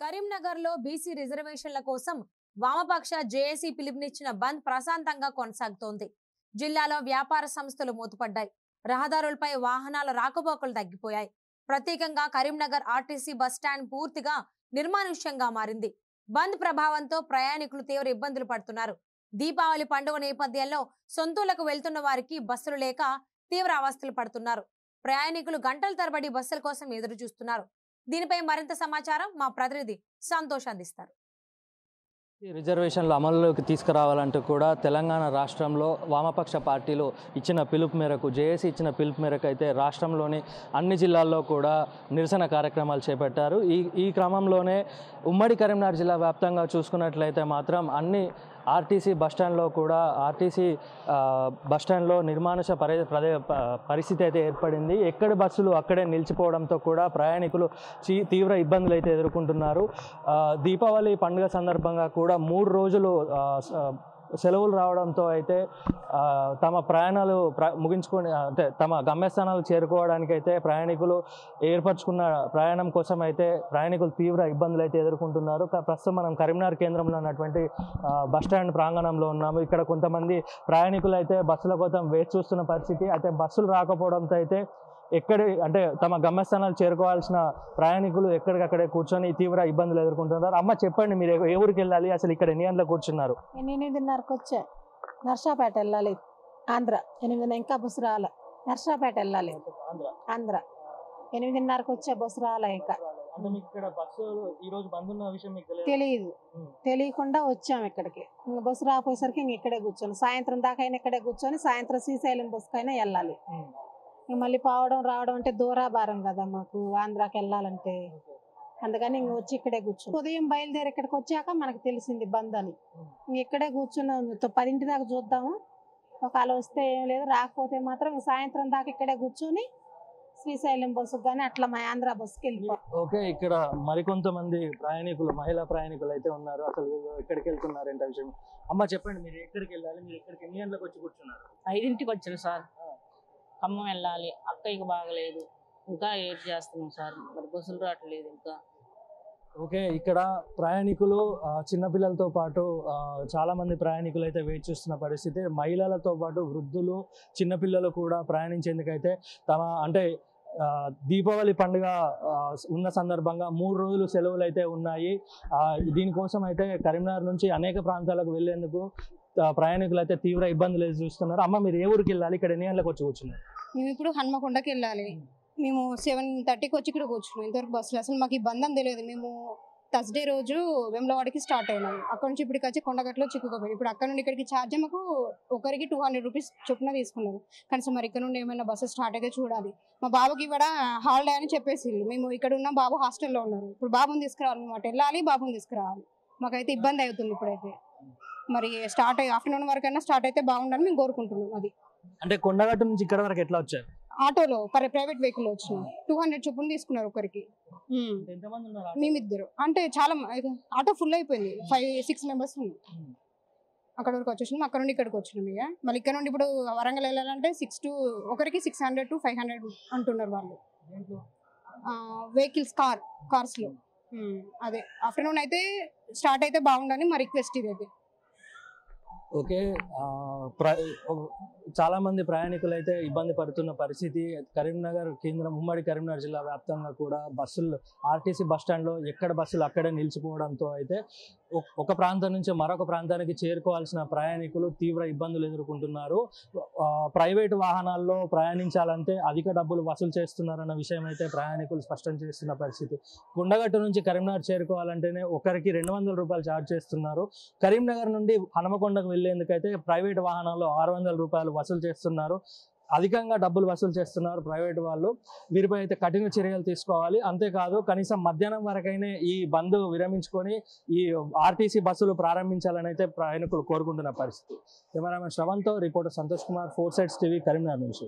కరీంనగర్లో బీసీ రిజర్వేషన్ల కోసం వామపక్ష జేఏసీ పిలుపునిచ్చిన బంద్ ప్రశాంతంగా కొనసాగుతోంది. జిల్లాలో వ్యాపార సంస్థలు మూతపడ్డాయి. రహదారులపై వాహనాల రాకపోకలు తగ్గిపోయాయి. ప్రత్యేకంగా కరీంనగర్ ఆర్టీసీ బస్టాండ్ పూర్తిగా నిర్మానుష్యంగా మారింది. బంద్ ప్రభావంతో ప్రయాణికులు తీవ్ర ఇబ్బందులు పడుతున్నారు. దీపావళి పండుగ నేపథ్యంలో సొంతూలకు వెళ్తున్న వారికి బస్సులు లేక తీవ్ర అవస్థలు పడుతున్నారు. ప్రయాణికులు గంటల తరబడి బస్సుల కోసం ఎదురు చూస్తున్నారు. దీనిపై మరింత సమాచారం మా ప్రతినిధి సంతోష్ అందిస్తారు. రిజర్వేషన్లు అమలులోకి తీసుకురావాలంటూ కూడా తెలంగాణ రాష్ట్రంలో వామపక్ష పార్టీలు ఇచ్చిన పిలుపు మేరకు జేఏసీ ఇచ్చిన పిలుపు మేరకు అయితే రాష్ట్రంలోని అన్ని జిల్లాల్లో కూడా నిరసన కార్యక్రమాలు చేపట్టారు. ఈ క్రమంలోనే ఉమ్మడి కరీంనగర్ జిల్లా వ్యాప్తంగా చూసుకున్నట్లయితే మాత్రం అన్ని ఆర్టీసీ బస్టాండ్లో కూడా బస్టాండ్లో నిర్మానుష పరిస్థితి అయితే ఏర్పడింది. ఎక్కడ బస్సులు అక్కడే నిలిచిపోవడంతో కూడా ప్రయాణికులు తీవ్ర ఇబ్బందులు అయితే ఎదుర్కొంటున్నారు. దీపావళి పండుగ సందర్భంగా కూడా 3 రోజులు సెలవులు రావడంతో అయితే తమ ప్రయాణాలు ముగించుకొని అంటే తమ గమ్యస్థానాలు చేరుకోవడానికి అయితే ప్రయాణికులు ఏర్పరచుకున్న ప్రయాణం కోసం అయితే ప్రయాణికులు తీవ్ర ఇబ్బందులు అయితే ఎదుర్కొంటున్నారు. ప్రస్తుతం మనం కరీంనగర్ కేంద్రంలో ఉన్నటువంటి బస్టాండ్ ప్రాంగణంలో ఉన్నాము. ఇక్కడ కొంతమంది ప్రయాణికులు అయితే బస్సుల కోసం వేచి చూస్తున్న పరిస్థితి. అయితే బస్సులు రాకపోవడంతో అయితే అంటే తమ గమ్యస్థానాలు చేరుకోవాల్సిన ప్రయాణికులు ఎక్కడికక్కడే కూర్చొని తీవ్ర ఇబ్బందులు ఎదుర్కొంటున్నారు. అమ్మ చెప్పండి, మీరు ఏ ఊరికి వెళ్ళాలి, అసలు ఇక్కడ ఎన్ని గంటలకు కూర్చున్నారు? 8:30కి వచ్చా. నర్సాపేట వెళ్ళాలి, ఆంధ్ర. 8 ఇంకా బస్సు రాలే. నర్సాపేట వెళ్ళాలి, ఆంధ్ర. 8:30కి వచ్చా, బస్సు రాలే. ఇంకా తెలియదు, తెలియకుండా వచ్చాము ఇక్కడికి. ఇంకా బస్సు రాపోయేసరికి ఇంక ఇక్కడే కూర్చొని సాయంత్రం దాకా అయినా ఇక్కడే కూర్చొని సాయంత్రం శ్రీశైలం బస్సుకైనా వెళ్ళాలి. మళ్ళీ పోవడం రావడం అంటే దూరాభారం కదా మాకు, ఆంధ్రాకి వెళ్ళాలంటే. అందుకని ఇంక వచ్చి ఇక్కడే కూర్చుని ఉదయం బయలుదేరి ఇక్కడికి వచ్చాక మనకు తెలిసింది బంద్ అని. ఇక్కడే కూర్చుని 10 దాకా చూద్దాము. ఒకవేళ వస్తే ఏం లేదు, రాకపోతే మాత్రం సాయంత్రం దాకా ఇక్కడే కూర్చొని శ్రీశైలం బస్సుకు కానీ అట్లా మా ఆంధ్ర బస్సుకి వెళ్ళిపోతాం. ఓకే, ఇక్కడ మరికొంతమంది ప్రయాణికులు, మహిళా ప్రయాణికులు అయితే ఉన్నారు. అసలు ఎక్కడికి వెళ్తున్నారు ఏంటో విషయం. అమ్మ చెప్పండి, మీరు ఎక్కడికి వెళ్ళాలి, మీరు ఎక్కడికి ఎన్ని గంటలకు వచ్చి కూర్చున్నారు? 5ంటికి వచ్చాను సార్. ఖమ్మం వెళ్ళాలి, అక్కయ్యకి బాగలేదు, ఇంకా ఏడ్ చేస్తున్నాం సార్. మరి బస్సులు రావట్లేదు ఇంకా. ఓకే, ఇక్కడ ప్రయాణికులు చిన్నపిల్లలతో పాటు చాలా మంది ప్రయాణికులు అయితే వేచి చూస్తున్న పరిస్థితి. మహిళలతో పాటు వృద్ధులు, చిన్నపిల్లలు కూడా ప్రయాణించేందుకైతే అంటే దీపావళి పండుగ ఉన్న సందర్భంగా 3 రోజులు సెలవులు అయితే ఉన్నాయి. దీనికోసం అయితే కరీంనగర్ నుంచి అనేక ప్రాంతాలకు వెళ్లేందుకు ప్రయాణికులు అయితే తీవ్ర ఇబ్బందులు చూస్తున్నారు. అమ్మ, మీరు ఏ ఊరికి వెళ్ళాలి, ఇక్కడ ఎన్ని గంటలకు వచ్చి కూర్చున్నారు? మేము ఇప్పుడు హన్మకొండకి వెళ్ళాలి. మేము 7:30కి వచ్చి ఇక్కడ కూర్చున్నాం. ఇంతవరకు బస్సులు అసలు మాకు ఈ బంధం తెలియదు. మేము థర్స్డే రోజు వెమ్లవాడికి స్టార్ట్ అయినాము. అక్కడ నుంచి ఇప్పటికి వచ్చి కొండగట్లో చిక్కుకోపోయింది. ఇప్పుడు అక్కడ నుండి ఇక్కడికి ఛార్జ్ మాకు ఒకరికి 200 రూపీస్ చొప్పున తీసుకున్నారు. కనీసం మరి ఇక్కడ నుండి ఏమైనా బస్సు స్టార్ట్ అయితే చూడాలి. మా బాబుకి ఇక్కడ హాలిడే అని చెప్పేసి మేము ఇక్కడ ఉన్న బాబు హాస్టల్లో ఉన్నారు. ఇప్పుడు బాబుని తీసుకురావాలి, మేము అటు వెళ్ళాలి, బాబుని తీసుకురావాలి. మాకైతే ఇబ్బంది అవుతుంది ఇప్పుడైతే. మరి స్టార్ట్ ఆఫ్టర్నూన్ వరకు అయినా స్టార్ట్ అయితే బాగుండాలని మేము కోరుకుంటున్నాం. అది అంటే కొండగట్టు నుంచి ఇక్కడ వరకు ఎట్లా వచ్చారు? ఆటోలో, ప్రైవేట్ వెహికల్ వచ్చినాం. 200 చొప్పున తీసుకున్నారు ఒకరికి. మేమిద్దరు అంటే చాలా ఆటో ఫుల్ అయిపోయింది. 5-6 మెంబర్స్ ఉన్నాం. అక్కడ వరకు వచ్చేసినాం. అక్కడ నుండి ఇక్కడికి వచ్చినాం. ఇక మళ్ళీ ఇక్కడ నుండి ఇప్పుడు వరంగల్ వెళ్ళాలంటే ఒకరికి 600 to 500 అంటున్నారు వాళ్ళు. వెహికల్స్ కార్స్లో. అదే ఆఫ్టర్నూన్ అయితే స్టార్ట్ అయితే బాగుండని మా రిక్వెస్ట్ ఇదైతే. ఓకే, చాలా మంది ప్రయాణికులు అయితే ఇబ్బంది పడుతున్న పరిస్థితి. కరీంనగర్ కేంద్రం, ఉమ్మడి కరీంనగర్ జిల్లా వ్యాప్తంగా కూడా బస్సులు ఆర్టీసీ బస్టాండ్లో ఎక్కడ బస్సులు అక్కడే నిలిచిపోవడంతో అయితే ఒక ప్రాంతం నుంచి మరొక ప్రాంతానికి చేరుకోవాల్సిన ప్రయాణికులు తీవ్ర ఇబ్బందులు ఎదుర్కొంటున్నారు. ప్రైవేటు వాహనాల్లో ప్రయాణించాలంటే అధిక డబ్బులు వసూలు చేస్తున్నారన్న విషయం అయితే ప్రయాణికులు స్పష్టం చేస్తున్న పరిస్థితి. కొండగట్టు నుంచి కరీంనగర్ చేరుకోవాలంటేనే ఒకరికి 200 రూపాయలు ఛార్జ్ చేస్తున్నారు. కరీంనగర్ నుండి హనుమకొండకు వెళ్లేందుకైతే ప్రైవేటు వాహనాల్లో 600 రూపాయలు వసూలు చేస్తున్నారు. అధికంగా డబ్బులు వసూలు చేస్తున్నారు ప్రైవేటు వాళ్ళు. వీరిపై అయితే కఠిన చర్యలు తీసుకోవాలి. అంతేకాదు, కనీసం మధ్యాహ్నం వరకైనా ఈ బంద్ విరమించుకొని ఈ ఆర్టీసీ బస్సులు ప్రారంభించాలని అయితే ప్రయాణికులు కోరుకుంటున్న పరిస్థితి. కెమెరామెన్ శ్రవణ్తో reporter Santosh Kumar, 4 Sides TV, Karimnagar నుంచి.